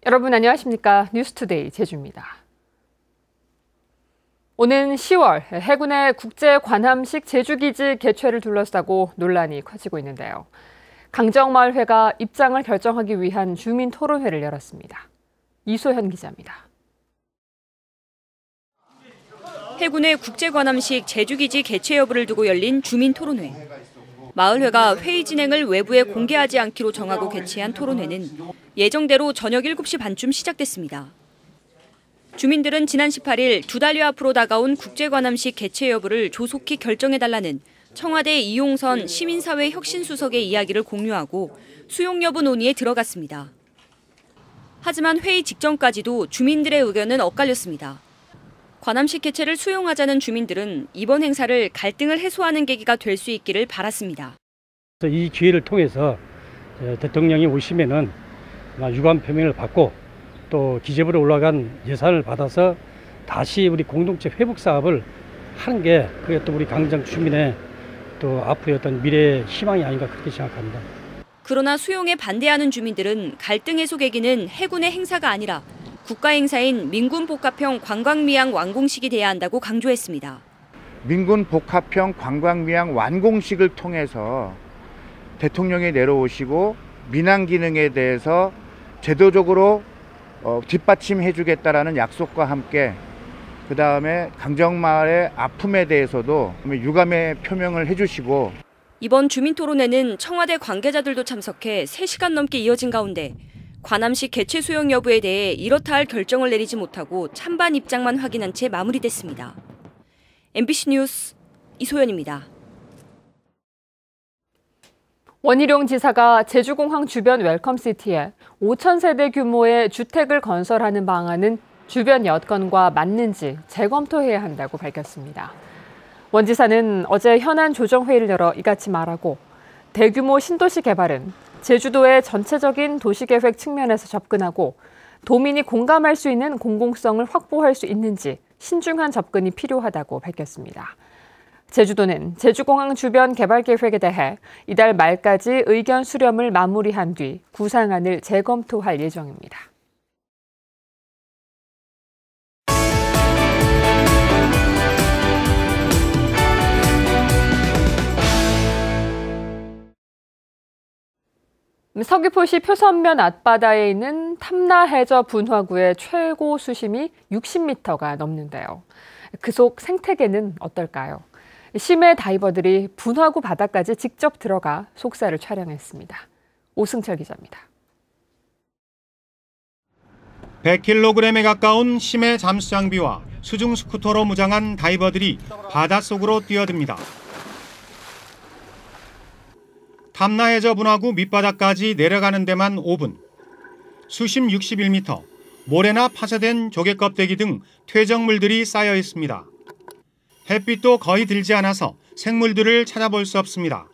여러분 안녕하십니까? 뉴스투데이 제주입니다. 오는 10월 해군의 국제관함식 제주기지 개최를 둘러싸고 논란이 커지고 있는데요. 강정마을회가 입장을 결정하기 위한 주민 토론회를 열었습니다. 이소현 기자입니다. 해군의 국제관함식 제주기지 개최 여부를 두고 열린 주민 토론회. 마을회가 회의 진행을 외부에 공개하지 않기로 정하고 개최한 토론회는 예정대로 저녁 7시 반쯤 시작됐습니다. 주민들은 지난 18일 2달여 앞으로 다가온 국제관함식 개최 여부를 조속히 결정해달라는 청와대 이용선 시민사회 혁신수석의 이야기를 공유하고 수용 여부 논의에 들어갔습니다. 하지만 회의 직전까지도 주민들의 의견은 엇갈렸습니다. 관함식 개최를 수용하자는 주민들은 이번 행사를 갈등을 해소하는 계기가 될 수 있기를 바랐습니다. 이 기회를 통해서 대통령이 오시면은 유감 표명을 받고 또 기재부로 올라간 예산을 받아서 다시 우리 공동체 회복 사업을 하는 게 그게 또 우리 강정 주민의 또 앞으로의 어떤 미래의 희망이 아닌가 그렇게 생각합니다. 그러나 수용에 반대하는 주민들은 갈등 해소 계기는 해군의 행사가 아니라 국가 행사인 민군복합형 관광미항 완공식이 돼야 한다고 강조했습니다. 민군복합형 관광미항 완공식을 통해서 대통령이 내려오시고 민항 기능에 대해서 제도적으로 뒷받침해 주겠다라는 약속과 함께 그다음에 강정마을의 아픔에 대해서도 유감의 표명을 해주시고 이번 주민 토론회는 청와대 관계자들도 참석해 3시간 넘게 이어진 가운데 관함식 개최 수용 여부에 대해 이렇다 할 결정을 내리지 못하고 찬반 입장만 확인한 채 마무리됐습니다. MBC 뉴스 이소연입니다. 원희룡 지사가 제주공항 주변 웰컴시티에 5,000세대 규모의 주택을 건설하는 방안은 주변 여건과 맞는지 재검토해야 한다고 밝혔습니다. 원 지사는 어제 현안 조정회의를 열어 이같이 말하고 대규모 신도시 개발은 제주도의 전체적인 도시계획 측면에서 접근하고 도민이 공감할 수 있는 공공성을 확보할 수 있는지 신중한 접근이 필요하다고 밝혔습니다. 제주도는 제주공항 주변 개발 계획에 대해 이달 말까지 의견 수렴을 마무리한 뒤 구상안을 재검토할 예정입니다. 서귀포시 표선면 앞바다에 있는 탐나해저 분화구의 최고 수심이 60m가 넘는데요. 그 속 생태계는 어떨까요? 심해 다이버들이 분화구 바다까지 직접 들어가 속사를 촬영했습니다. 오승철 기자입니다. 100kg에 가까운 심해 잠수 장비와 수중 스쿠터로 무장한 다이버들이 바닷속으로 뛰어듭니다. 탐나해저 분화구 밑바닥까지 내려가는 데만 5분. 수심 61m, 모래나 파쇄된 조개 껍데기 등 퇴적물들이 쌓여 있습니다. 햇빛도 거의 들지 않아서 생물들을 찾아볼 수 없습니다.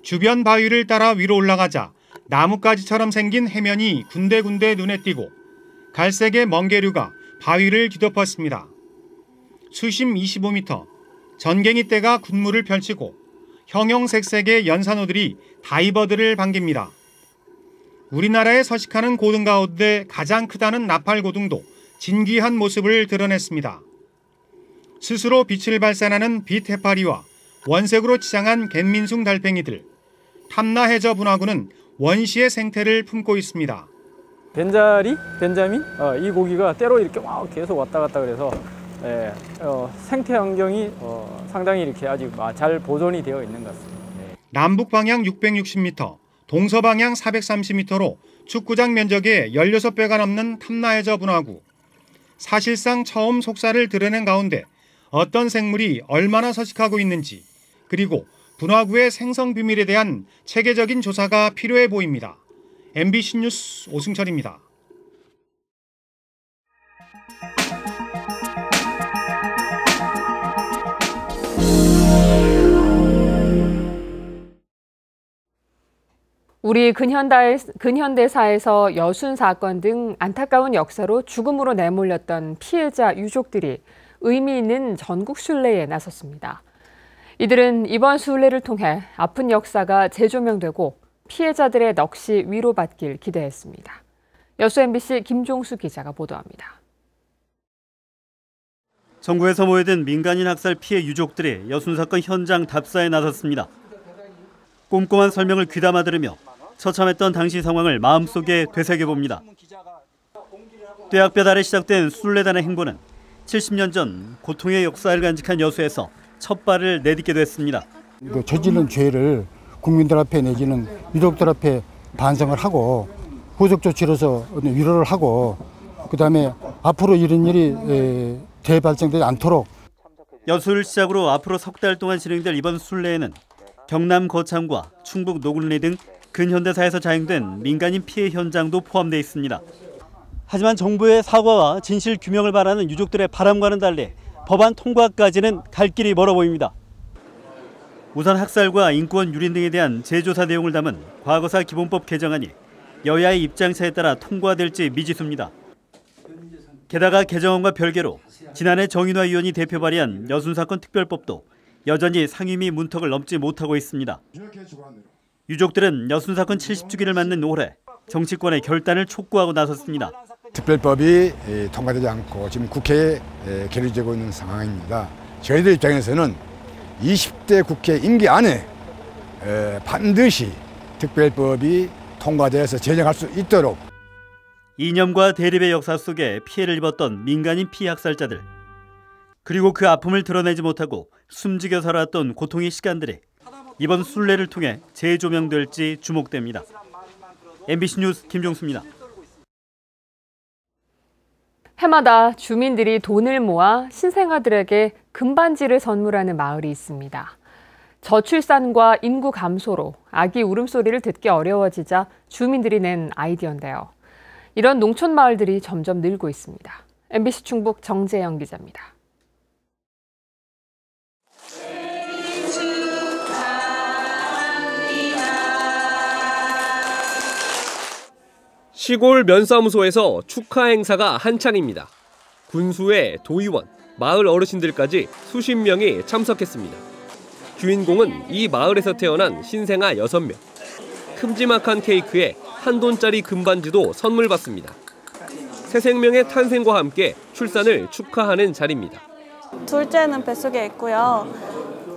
주변 바위를 따라 위로 올라가자 나뭇가지처럼 생긴 해면이 군데군데 눈에 띄고 갈색의 멍게류가 바위를 뒤덮었습니다. 수심 25m, 전갱이떼가 군무를 펼치고 형형색색의 연산호들이 다이버들을 반깁니다. 우리나라에 서식하는 고등 가운데 가장 크다는 나팔고등도 진귀한 모습을 드러냈습니다. 스스로 빛을 발산하는 빛 해파리와 원색으로 치장한 갯민숭 달팽이들, 탐나해저 분화구는 원시의 생태를 품고 있습니다. 벤자민? 이 고기가 때로 이렇게 막 계속 왔다 갔다 그래서 생태 환경이 상당히 이렇게 아주 잘 보존이 되어 있는 것 같습니다. 남북 방향 660m, 동서 방향 430m로 축구장 면적의 16배가 넘는 탐나해저 분화구. 사실상 처음 속사를 드러낸 가운데 어떤 생물이 얼마나 서식하고 있는지, 그리고 분화구의 생성 비밀에 대한 체계적인 조사가 필요해 보입니다. MBC 뉴스 오승철입니다. 우리 근현대사에서 여순 사건 등 안타까운 역사로 죽음으로 내몰렸던 피해자 유족들이 의미 있는 전국 순례에 나섰습니다. 이들은 이번 순례를 통해 아픈 역사가 재조명되고 피해자들의 넋이 위로받길 기대했습니다. 여수 MBC 김종수 기자가 보도합니다. 전국에서 모여든 민간인 학살 피해 유족들이 여순 사건 현장 답사에 나섰습니다. 꼼꼼한 설명을 귀담아 들으며 처참했던 당시 상황을 마음속에 되새겨봅니다. 뙤약볕 아래 시작된 순례단의 행보는 70년 전 고통의 역사를 간직한 여수에서 첫 발을 내딛게 됐습니다. 저지른 죄를 국민들 앞에 내지는 유족들 앞에 반성을 하고 후속 조치로서 위로를 하고 그다음에 앞으로 이런 일이 재발생되지 않도록. 여수를 시작으로 앞으로 석 달 동안 진행될 이번 순례에는 경남 거창과 충북 노군리 등 근현대사에서 자행된 민간인 피해 현장도 포함되어 있습니다. 하지만 정부의 사과와 진실 규명을 바라는 유족들의 바람과는 달리 법안 통과까지는 갈 길이 멀어 보입니다. 우선 학살과 인권 유린 등에 대한 재조사 내용을 담은 과거사 기본법 개정안이 여야의 입장차에 따라 통과될지 미지수입니다. 게다가 개정안과 별개로 지난해 정인화 의원이 대표 발의한 여순 사건 특별법도 여전히 상임위 문턱을 넘지 못하고 있습니다. 유족들은 여순 사건 70주기를 맞는 올해 정치권의 결단을 촉구하고 나섰습니다. 특별법이 통과되지 않고 지금 국회에 계류되고 있는 상황입니다. 저희들 입장에서는 20대 국회 임기 안에 반드시 특별법이 통과돼서 제정할 수 있도록. 이념과 대립의 역사 속에 피해를 입었던 민간인 피해 학살자들, 그리고 그 아픔을 드러내지 못하고 숨지겨 살아왔던 고통의 시간들이 이번 순례를 통해 재조명될지 주목됩니다. MBC 뉴스 김종수입니다. 해마다 주민들이 돈을 모아 신생아들에게 금반지를 선물하는 마을이 있습니다. 저출산과 인구 감소로 아기 울음소리를 듣기 어려워지자 주민들이 낸 아이디어인데요. 이런 농촌 마을들이 점점 늘고 있습니다. MBC 충북 정재영 기자입니다. 시골 면사무소에서 축하 행사가 한창입니다. 군수회, 도의원, 마을 어르신들까지 수십 명이 참석했습니다. 주인공은 이 마을에서 태어난 신생아 6명. 큼지막한 케이크에 $1 금반지도 선물 받습니다. 새 생명의 탄생과 함께 출산을 축하하는 자리입니다. 둘째는 뱃속에 있고요.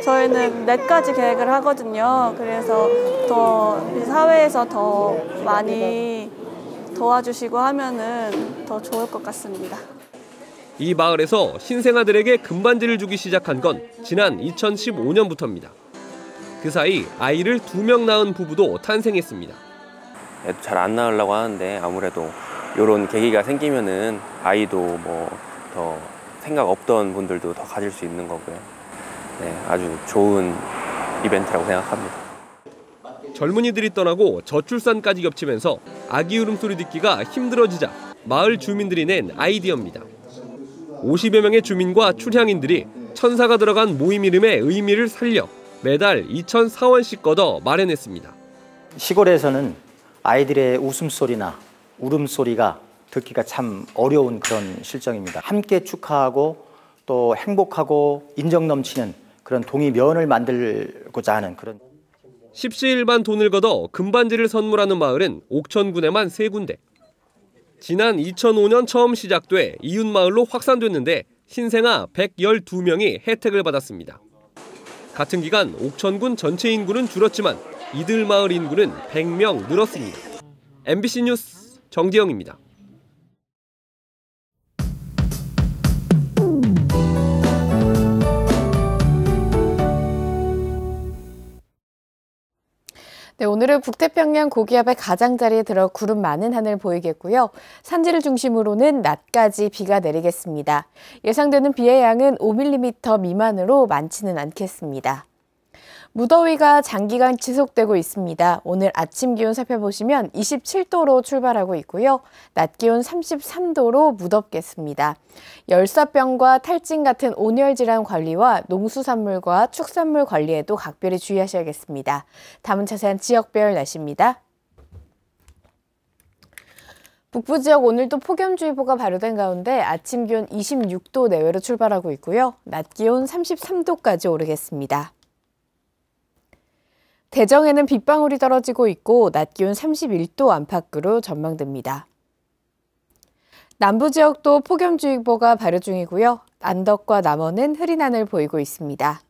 저희는 4가지 계획을 하거든요. 그래서 더 사회에서 더 많이 도와주시고 하면은 더 좋을 것 같습니다. 이 마을에서 신생아들에게 금반지를 주기 시작한 건 지난 2015년부터입니다. 그 사이 아이를 2명 낳은 부부도 탄생했습니다. 애도 잘 안 낳으려고 하는데 아무래도 이런 계기가 생기면은 아이도 뭐 더 생각 없던 분들도 더 가질 수 있는 거고요. 네, 아주 좋은 이벤트라고 생각합니다. 젊은이들이 떠나고 저출산까지 겹치면서 아기 울음소리 듣기가 힘들어지자 마을 주민들이 낸 아이디어입니다. 50여 명의 주민과 출향인들이 천사가 들어간 모임 이름의 의미를 살려 매달 2,4원씩 걷어 마련했습니다. 시골에서는 아이들의 웃음소리나 울음소리가 듣기가 참 어려운 그런 실정입니다. 함께 축하하고 또 행복하고 인정 넘치는 그런 동의면을 만들고자 하는 그런. 십시일반 돈을 걷어 금반지를 선물하는 마을은 옥천군에만 3군데. 지난 2005년 처음 시작돼 이웃마을로 확산됐는데 신생아 112명이 혜택을 받았습니다. 같은 기간 옥천군 전체 인구는 줄었지만 이들 마을 인구는 100명 늘었습니다. MBC 뉴스 정기영입니다. 네, 오늘은 북태평양 고기압의 가장자리에 들어 구름 많은 하늘 보이겠고요. 산지를 중심으로는 낮까지 비가 내리겠습니다. 예상되는 비의 양은 5mm 미만으로 많지는 않겠습니다. 무더위가 장기간 지속되고 있습니다. 오늘 아침 기온 살펴보시면 27도로 출발하고 있고요. 낮 기온 33도로 무덥겠습니다. 열사병과 탈진 같은 온열 질환 관리와 농수산물과 축산물 관리에도 각별히 주의하셔야겠습니다. 다음은 자세한 지역별 날씨입니다. 북부 지역 오늘도 폭염주의보가 발효된 가운데 아침 기온 26도 내외로 출발하고 있고요. 낮 기온 33도까지 오르겠습니다. 대정에는 빗방울이 떨어지고 있고 낮 기온 31도 안팎으로 전망됩니다. 남부 지역도 폭염주의보가 발효 중이고요. 안덕과 남원은 흐린 하늘 보이고 있습니다.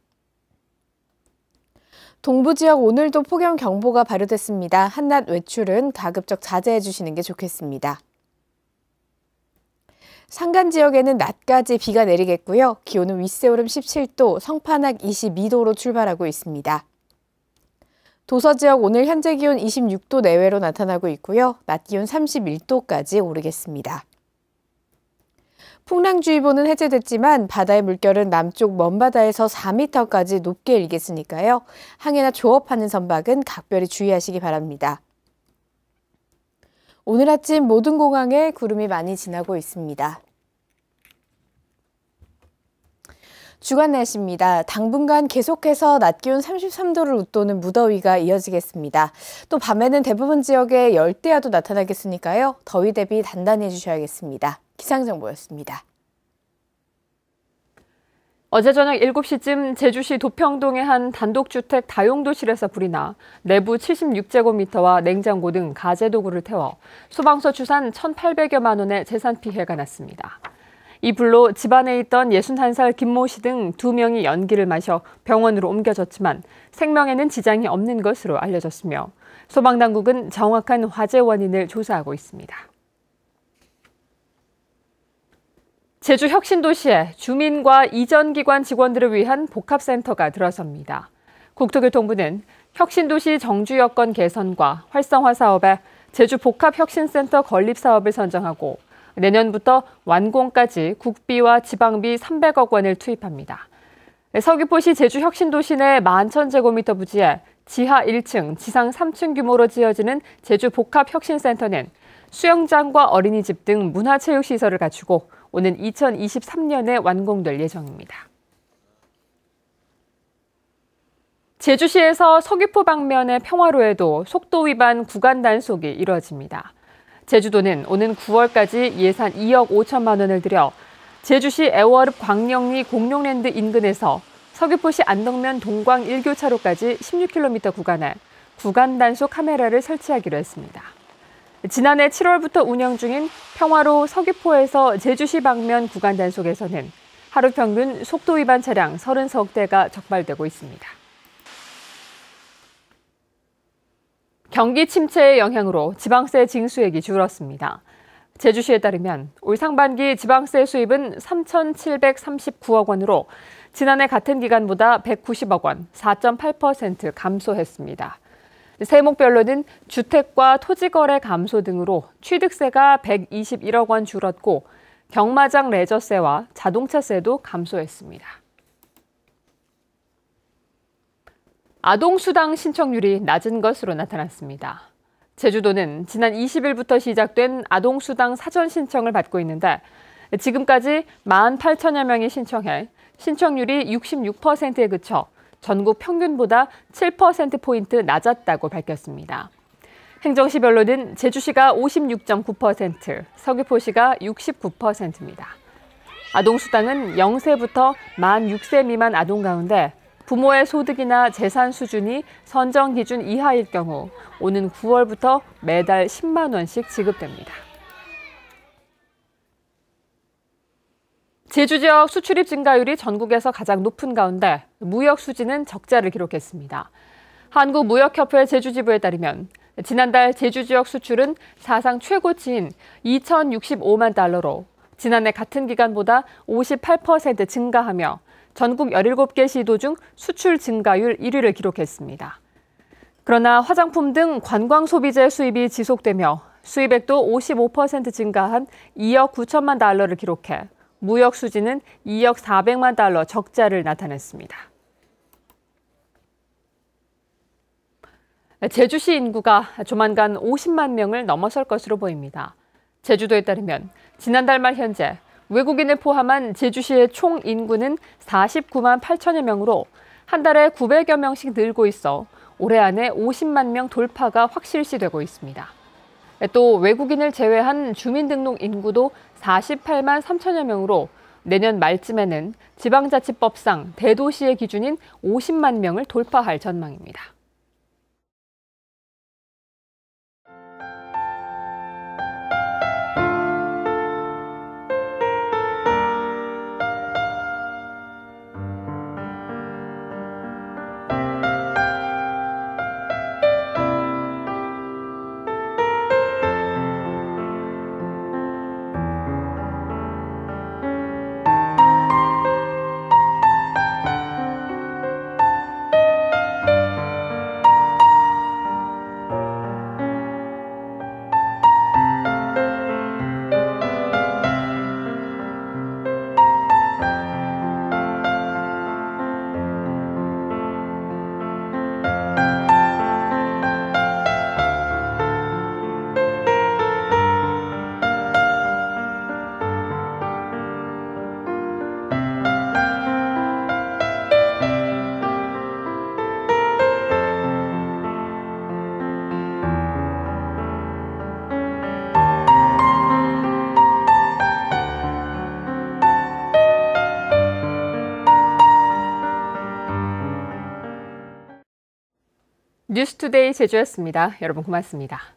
동부 지역 오늘도 폭염 경보가 발효됐습니다. 한낮 외출은 가급적 자제해 주시는 게 좋겠습니다. 산간 지역에는 낮까지 비가 내리겠고요. 기온은 윗세오름 17도, 성판악 22도로 출발하고 있습니다. 도서 지역 오늘 현재 기온 26도 내외로 나타나고 있고요. 낮 기온 31도까지 오르겠습니다. 풍랑주의보는 해제됐지만 바다의 물결은 남쪽 먼바다에서 4m까지 높게 일겠으니까요. 항해나 조업하는 선박은 각별히 주의하시기 바랍니다. 오늘 아침 모든 공항에 구름이 많이 지나고 있습니다. 주간 날씨입니다. 당분간 계속해서 낮 기온 33도를 웃도는 무더위가 이어지겠습니다. 또 밤에는 대부분 지역에 열대야도 나타나겠으니까요. 더위 대비 단단히 해주셔야겠습니다. 기상정보였습니다. 어제 저녁 7시쯤 제주시 도평동의 한 단독주택 다용도실에서 불이 나 내부 76제곱미터와 냉장고 등 가재도구를 태워 소방서 추산 1,800여만 원의 재산 피해가 났습니다. 이 불로 집안에 있던 61살 김모 씨 등 2명이 연기를 마셔 병원으로 옮겨졌지만 생명에는 지장이 없는 것으로 알려졌으며 소방당국은 정확한 화재 원인을 조사하고 있습니다. 제주 혁신도시에 주민과 이전기관 직원들을 위한 복합센터가 들어섭니다. 국토교통부는 혁신도시 정주 여건 개선과 활성화 사업에 제주 복합혁신센터 건립 사업을 선정하고 내년부터 완공까지 국비와 지방비 300억 원을 투입합니다. 서귀포시 제주 혁신도시 내 11,000제곱미터 부지에 지하 1층, 지상 3층 규모로 지어지는 제주 복합혁신센터는 수영장과 어린이집 등 문화체육시설을 갖추고 오는 2023년에 완공될 예정입니다. 제주시에서 서귀포 방면의 평화로에도 속도 위반 구간 단속이 이뤄집니다. 제주도는 오는 9월까지 예산 2억 5천만 원을 들여 제주시 애월읍 광령리 공룡랜드 인근에서 서귀포시 안덕면 동광 1교차로까지 16km 구간에 구간 단속 카메라를 설치하기로 했습니다. 지난해 7월부터 운영 중인 평화로 서귀포에서 제주시 방면 구간 단속에서는 하루 평균 속도 위반 차량 30석 대가 적발되고 있습니다. 경기 침체의 영향으로 지방세 징수액이 줄었습니다. 제주시에 따르면 올 상반기 지방세 수입은 3,739억 원으로 지난해 같은 기간보다 190억 원, 4.8% 감소했습니다. 세목별로는 주택과 토지거래 감소 등으로 취득세가 121억 원 줄었고 경마장 레저세와 자동차세도 감소했습니다. 아동수당 신청률이 낮은 것으로 나타났습니다. 제주도는 지난 20일부터 시작된 아동수당 사전 신청을 받고 있는데 지금까지 18,000여 명이 신청해 신청률이 66%에 그쳐 전국 평균보다 7%포인트 낮았다고 밝혔습니다. 행정시별로는 제주시가 56.9%, 서귀포시가 69%입니다. 아동수당은 0세부터 만 6세 미만 아동 가운데 부모의 소득이나 재산 수준이 선정 기준 이하일 경우 오는 9월부터 매달 10만 원씩 지급됩니다. 제주 지역 수출입 증가율이 전국에서 가장 높은 가운데 무역 수지는 적자를 기록했습니다. 한국무역협회 제주지부에 따르면 지난달 제주 지역 수출은 사상 최고치인 2,065만 달러로 지난해 같은 기간보다 58% 증가하며 전국 17개 시도 중 수출 증가율 1위를 기록했습니다. 그러나 화장품 등 관광 소비재 수입이 지속되며 수입액도 55% 증가한 2억 9천만 달러를 기록해 무역 수지는 2억 400만 달러 적자를 나타냈습니다. 제주시 인구가 조만간 50만 명을 넘어설 것으로 보입니다. 제주도에 따르면 지난달 말 현재 외국인을 포함한 제주시의 총 인구는 49만 8천여 명으로 한 달에 900여 명씩 늘고 있어 올해 안에 50만 명 돌파가 확실시되고 있습니다. 또 외국인을 제외한 주민등록 인구도 48만 3천여 명으로 내년 말쯤에는 지방자치법상 대도시의 기준인 50만 명을 돌파할 전망입니다. 뉴스투데이 제주였습니다. 여러분 고맙습니다.